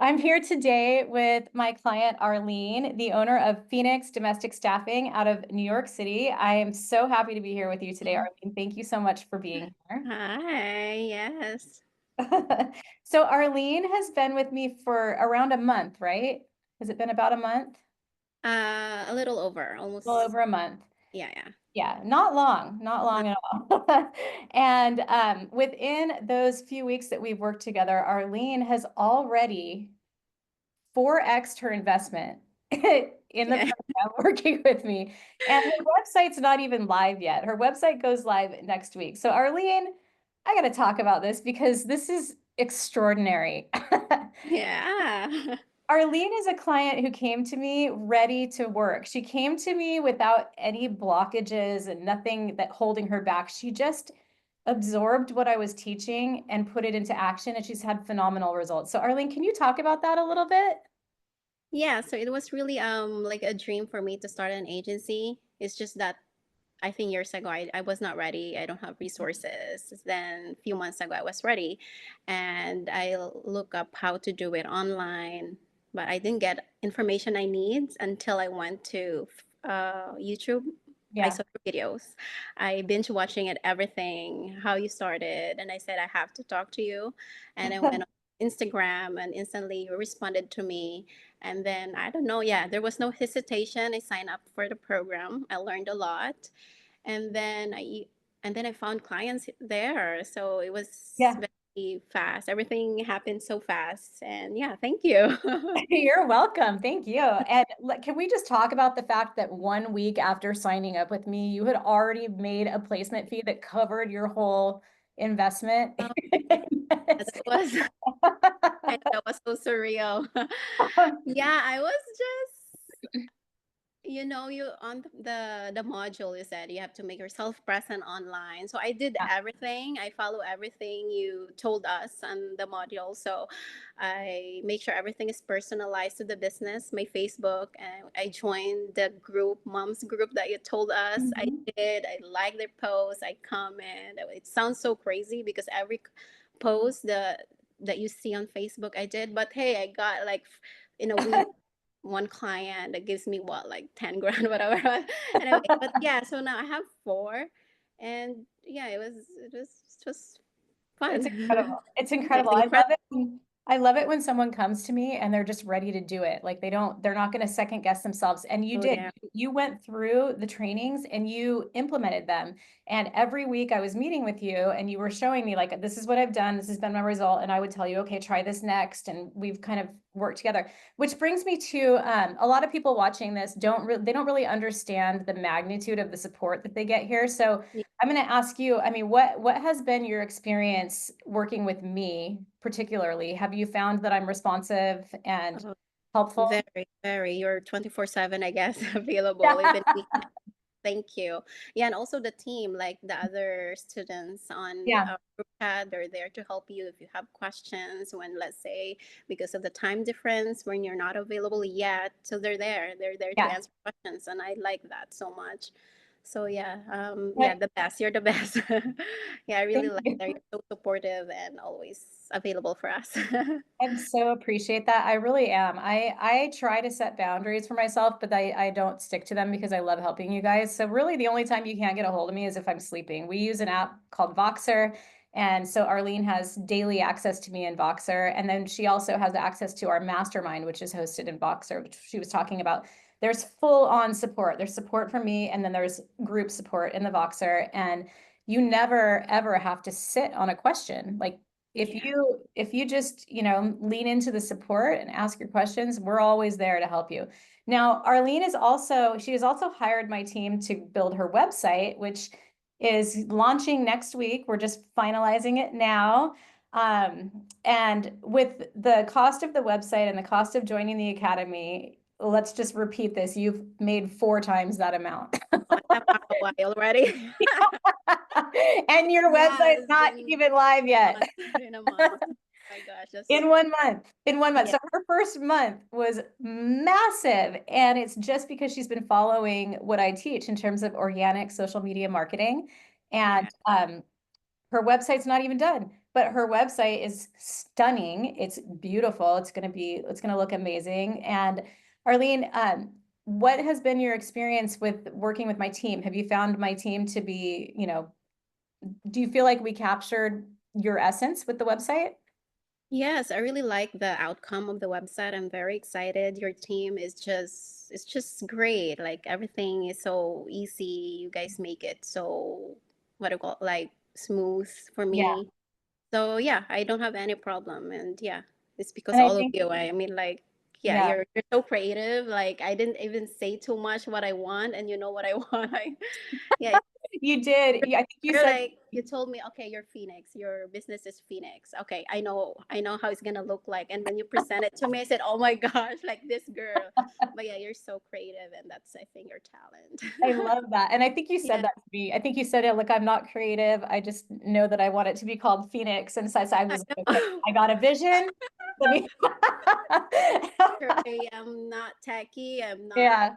I'm here today with my client, Arlene, the owner of Phoenix Domestic Staffing out of New York City. I am so happy to be here with you today, Arlene. Thank you so much for being here. Hi, yes. So Arlene has been with me for around a month, right? Has it been about a month? A little over, A little almost. over a month. Yeah, yeah. Yeah, not long at all. And within those few weeks that we've worked together, Arlene has already 4x'd her investment in the Yeah. program working with me. And her website's not even live yet. Her website goes live next week. So Arlene, I got to talk about this because this is extraordinary. Yeah. Arlene is a client who came to me ready to work. She came to me without any blockages and nothing that holding her back. She just absorbed what I was teaching and put it into action, and she's had phenomenal results. So Arlene, can you talk about that a little bit? Yeah, so it was really like a dream for me to start an agency. It's just that I think years ago I was not ready. I don't have resources. Then a few months ago I was ready and I look up how to do it online, but I didn't get information I need until I went to YouTube. I Yeah. saw your videos. I binge watching it, everything, how you started, and I said I have to talk to you. And I went on Instagram and instantly you responded to me. And then I don't know, yeah, there was no hesitation. I signed up for the program. I learned a lot, and then I found clients there. So it was Yeah. very fast. Everything happened so fast, and yeah, thank you. You're welcome. Thank you. And can we just talk about the fact that 1 week after signing up with me, you had already made a placement fee that covered your whole investment? Oh, that was that was so surreal. Yeah, I was just you on the module you said you have to make yourself present online. So I did Yeah. everything. I follow everything you told us on the module. So I make sure everything is personalized to the business, my Facebook, and I joined the group, mom's group that you told us. I Mhm. did. I like their posts. I comment. It sounds so crazy because every post that you see on Facebook, I did. But hey, I got like in a week one client that gives me what, like 10 grand, whatever. Anyway, but yeah, so now I have four, and yeah, it was just It's fun. incredible. It's It's incredible. incredible. I love it when someone comes to me and they're just ready to do it. Like they're not going to second guess themselves. And you Oh did. yeah. You went through the trainings and you implemented them. And every week I was meeting with you and you were showing me like, this is what I've done. This has been my result. And I would tell you, okay, try this next. And we've kind of worked together, which brings me to a lot of people watching this they don't really understand the magnitude of the support that they get here. So Yeah. I'm going to ask you, I mean, what has been your experience working with me particularly? Have you found that I'm responsive and Oh, helpful? very, very. You're 24/7, I guess, available. Yeah. Even thank you. Yeah, and also the team, like the other students on Yeah. our group chat, they're there to help you if you have questions when, let's say, because of the time difference, when you're not available yet. So they're there. They're there to Yeah. answer questions, and I like that so much. So yeah, yeah, But the best. You're the best. Yeah, I really thank like you. that. You're so supportive and always available for us. I so appreciate that. I really am. I try to set boundaries for myself, but I don't stick to them because I love helping you guys. So really the only time you can't get a hold of me is if I'm sleeping. We use an app called Voxer. And so Arlene has daily access to me in Voxer. And then she also has access to our mastermind, which is hosted in Voxer, which she was talking about. There's full on support. There's support from me, and then there's group support in the Voxer. And you never ever have to sit on a question. Like Yeah. if you just, lean into the support and ask your questions, we're always there to help you. Now, Arlene she has also hired my team to build her website, which is launching next week. We're just finalizing it now. And with the cost of the website and the cost of joining the academy, let's just repeat this. You've made 4 times that amount. Oh, I have ROI already. And your website's Yes, not even live in a yet. month. In a month. My gosh, that's In 1 month, in 1 month. yeah. So her first month was massive. And it's just because she's been following what I teach in terms of organic social media marketing. And Yeah. her website's not even done. but her website is stunning. It's beautiful. It's gonna look amazing. And Arlene, what has been your experience with working with my team? Have you found my team to be, do you feel like we captured your essence with the website? Yes, I really like the outcome of the website. I'm very excited. Your team is it's just great. Like everything is so easy. You guys make it so what do you call it, like smooth for Yeah. me. So yeah, I don't have any problem. And yeah, it's because And I all of think, you. I mean, like, yeah, yeah, you're so creative. Like I didn't even say too much what I want, and you know what I want. Yeah, you did. I think you you're said, like you told me, okay, you're Phoenix. Your business is Phoenix. Okay, I know how it's gonna look like. And when you present it to me, I said, oh my gosh, like this girl. But yeah, you're so creative, and that's I think your I talent. love that. And I think you said Yeah, that to me. I think you said it, look, I'm not creative. I just know that I want it to be called Phoenix. And so I I was like, okay, know. I got a vision. Let me. Sure, I am not tacky. I'm not, Yeah.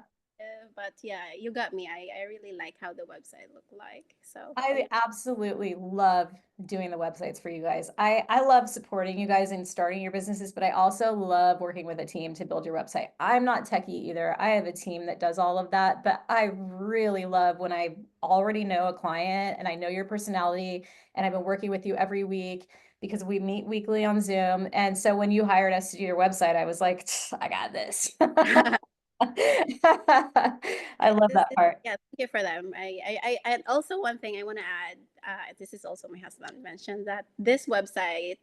but yeah, you got me. I really like how the website looked like. So I yeah. absolutely love doing the websites for you guys. I love supporting you guys in starting your businesses, but I also love working with a team to build your website. I'm not techie either. I have a team that does all of that, but I really love when I already know a client and I know your personality and I've been working with you every week because we meet weekly on Zoom. And so when you hired us to do your website, I was like, I got this. I Yeah, love that part. yeah, thank you for that. And also one thing I want to add, this is also my husband mentioned that this website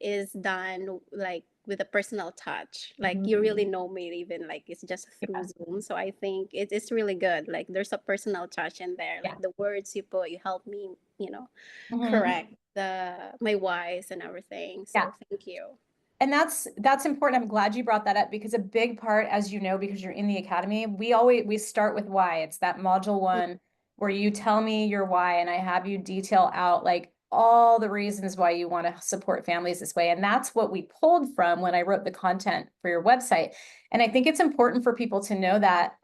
is done like with a personal touch. Like Mhm. you really know me, even like it's just through Yeah. Zoom. So I think it's really good. Like there's a personal touch in there. Yeah. Like the words you put, you help me, Mhm. correct my whys and everything. Yeah. So thank you. And that's important. I'm glad you brought that up because a big part, as you know, because you're in the academy, we start with why. It's that module one where you tell me your why and I have you detail out like all the reasons why you want to support families this way. And that's what we pulled from when I wrote the content for your website. And I think it's important for people to know that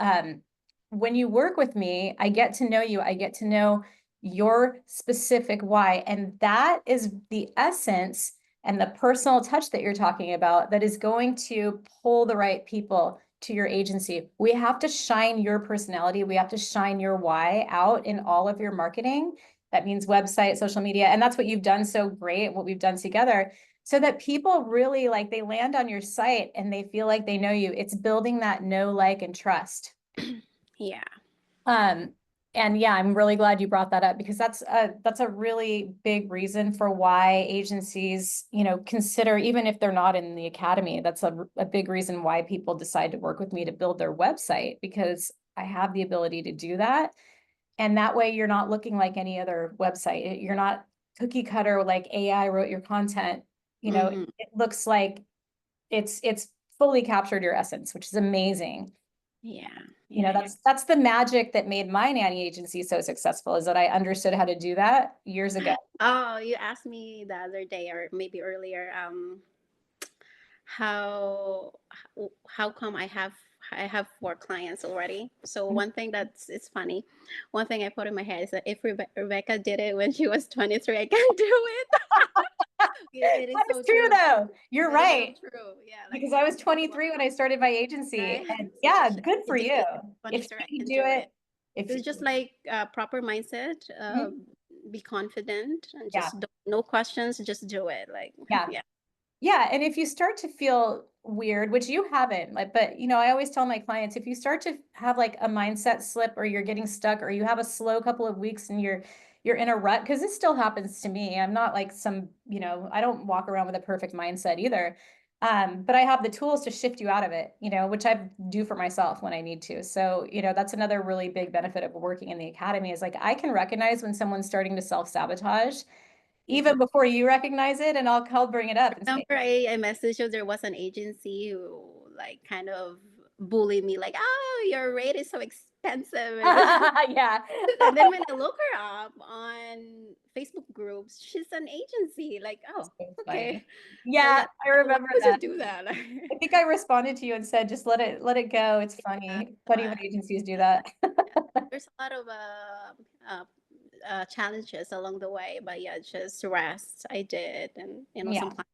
when you work with me, I get to know you, I get to know your specific why. And that is the essence and the personal touch that you're talking about that is going to pull the right people to your agency. We have to shine your personality. We have to shine your why out in all of your marketing. That means website, social media. And that's what you've done so great, what we've done together, so that people really like they land on your site and they feel like they know you. It's building that know, like, and trust. Yeah. Um, and yeah, I'm really glad you brought that up because that's a really big reason for why agencies, consider, even if they're not in the academy, that's a big reason why people decide to work with me to build their website because I have the ability to do that. And that way you're not looking like any other website. You're not cookie cutter like AI wrote your content. Hmm. It looks like it's fully captured your essence, which is amazing. Yeah. Yeah. Yeah. That's the magic that made my nanny agency so successful is that I understood how to do that years ago. Oh, you asked me the other day or maybe earlier, how how come I have four clients already. So one thing that's it's funny. One thing I put in my head is that if Rebecca did it when she was 23, I can do it. It is That is so true true. though. You're That is so right. true. Yeah, like Because I was if you 23 when I started my agency. right? And So yeah, she good for can do you. it. If 23, I you can can do do it, it. if It's just like proper mindset. Mhm. Be confident and Yeah, just don't, no questions. Just do it. Like yeah. yeah. Yeah, and if you start to feel weird, which you haven't, like, but I always tell my clients, if you start to have like a mindset slip or you're getting stuck or you have a slow couple of weeks and you're in a rut, because this still happens to me. I'm not like I don't walk around with a perfect mindset either. But I have the tools to shift you out of it, which I do for myself when I need to. So, that's another really big benefit of working in the academy is like I can recognize when someone's starting to self-sabotage Mhm. even before you recognize it, and I'll bring it up and say, Remember, I messaged you. There was an agency who like kind of bullied me, like, "Oh, your rate is so expensive," yeah. and then when I look her up on Facebook groups, she's an agency. Like, oh, So okay. funny. So Yeah, yeah, I why remember would you that. do that? I think I responded to you and said, just let it go. It's Yeah, funny. so Funny when agencies do that. there's a lot of challenges along the way, but yeah, just rest. I did, and some Yeah. planning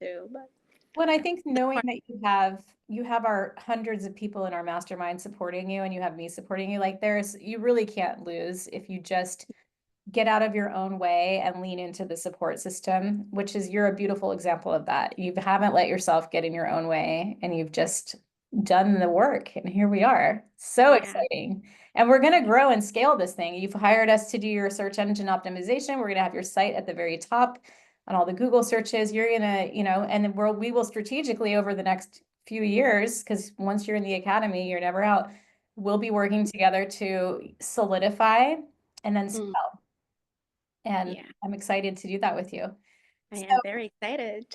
too. But Well, I think the knowing part, that you have our hundreds of people in our mastermind supporting you and you have me supporting you, like you really can't lose if you just get out of your own way and lean into the support system, which is you're a beautiful example of that. You haven't let yourself get in your own way and you've just done the work. And here we are. So yeah, exciting. And we're going to grow and scale this thing. You've hired us to do your search engine optimization. We're going to have your site at the very top on all the Google searches. You're going to, and then we will strategically over the next few years, because once you're in the academy, you're never out. We'll be working together to solidify and then mm, scale. And yeah, I'm excited to do that with you. I So, am very excited.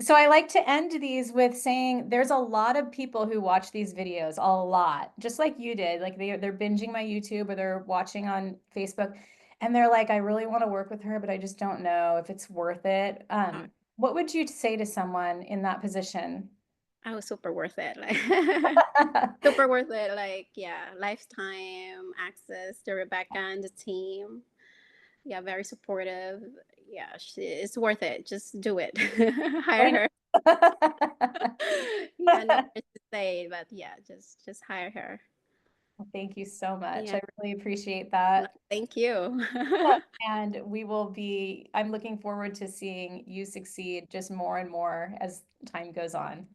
so I like to end these with saying there's a lot of people who watch these videos, a lot, just like you did. Like they're binging my YouTube or they're watching on Facebook and they're like, I really want to work with her, but I just don't know if it's worth it. Uh, What would you say to someone in that position? I was super worth it. Like super worth it. Like, yeah, lifetime access to Rebecca and the team. Yeah, very supportive. Yeah, it's worth it. Just do it. Hire I her. know. Yeah, no words to say, but yeah, just hire her. Thank you so much. Yeah, I really appreciate no, that. thank you. And I'm looking forward to seeing you succeed just more and more as time goes on.